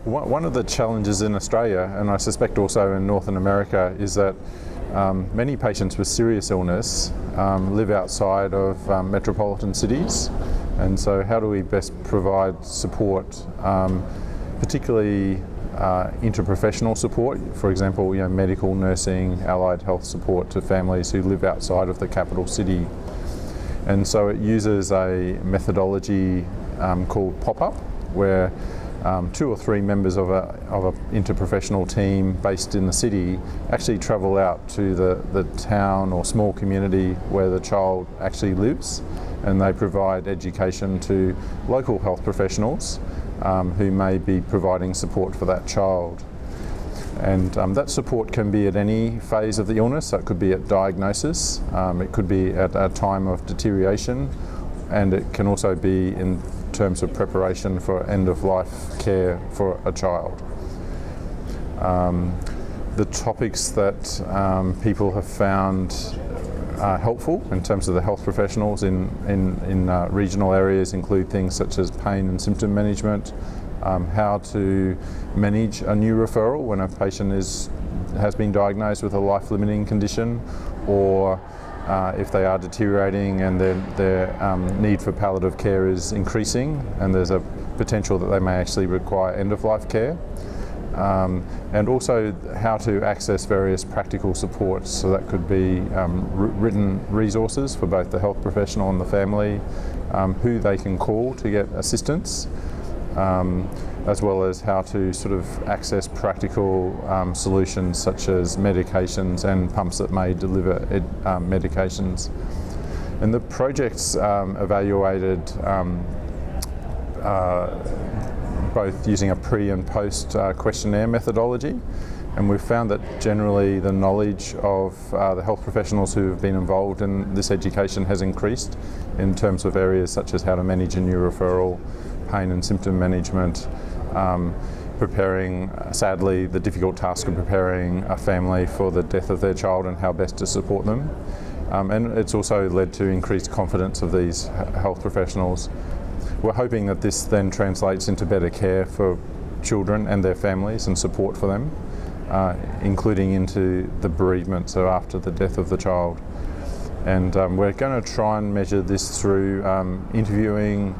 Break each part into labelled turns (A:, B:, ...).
A: One of the challenges in Australia, and I suspect also in Northern America, is that many patients with serious illness live outside of metropolitan cities, and so how do we best provide support, particularly interprofessional support, for example, medical, nursing, allied health support to families who live outside of the capital city. And so it uses a methodology called pop-up, where 2 or 3 members of a interprofessional team based in the city actually travel out to the town or small community where the child actually lives, and they provide education to local health professionals who may be providing support for that child. And that support can be at any phase of the illness. So it could be at diagnosis, it could be at a time of deterioration, and it can also be in terms of preparation for end-of-life care for a child. The topics that people have found helpful in terms of the health professionals in regional areas include things such as pain and symptom management, how to manage a new referral when a patient has been diagnosed with a life-limiting condition, or if they are deteriorating and their need for palliative care is increasing and there's a potential that they may actually require end-of-life care. And also how to access various practical supports. So that could be written resources for both the health professional and the family, who they can call to get assistance, as well as how to sort of access practical solutions such as medications and pumps that may deliver medications. And the projects evaluated both using a pre and post questionnaire methodology, and we've found that generally the knowledge of the health professionals who have been involved in this education has increased in terms of areas such as how to manage a new referral, pain and symptom management, preparing, sadly, the difficult task of preparing a family for the death of their child and how best to support them. And it's also led to increased confidence of these health professionals. We're hoping that this then translates into better care for children and their families and support for them, including into the bereavement, so after the death of the child. And we're going to try and measure this through interviewing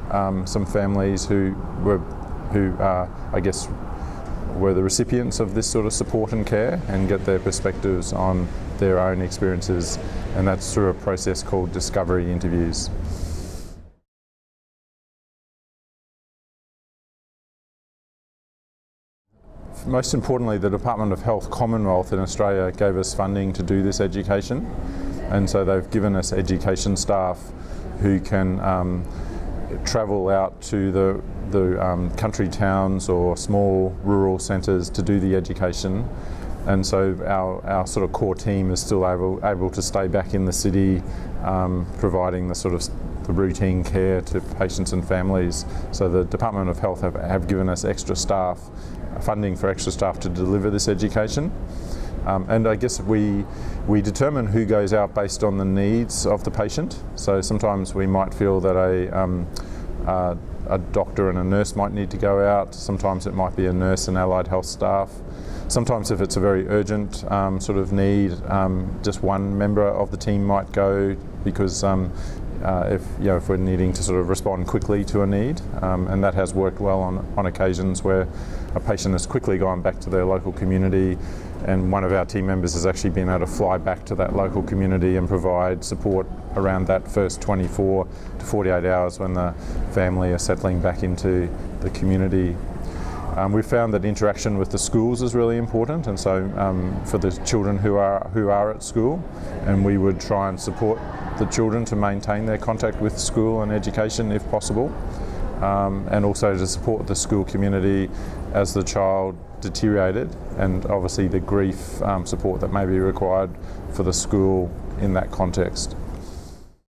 A: some families who I guess were the recipients of this sort of support and care, and get their perspectives on their own experiences, and that's through a process called discovery interviews. Most importantly, the Department of Health Commonwealth in Australia gave us funding to do this education, and so they've given us education staff who can travel out to the country towns or small rural centres to do the education. And so our sort of core team is still able to stay back in the city, providing the sort of the routine care to patients and families. So the Department of Health have given us extra staff, funding for extra staff to deliver this education. And I guess we determine who goes out based on the needs of the patient. So sometimes we might feel that a doctor and a nurse might need to go out. Sometimes it might be a nurse and allied health staff. Sometimes if it's a very urgent sort of need, just one member of the team might go, because if we're needing to sort of respond quickly to a need, and that has worked well on occasions where a patient has quickly gone back to their local community, and one of our team members has actually been able to fly back to that local community and provide support around that first 24 to 48 hours when the family are settling back into the community. We've found that interaction with the schools is really important, and so for the children who are at school, and we would try and support the children to maintain their contact with school and education if possible, and also to support the school community as the child deteriorated, and obviously the grief support that may be required for the school in that context.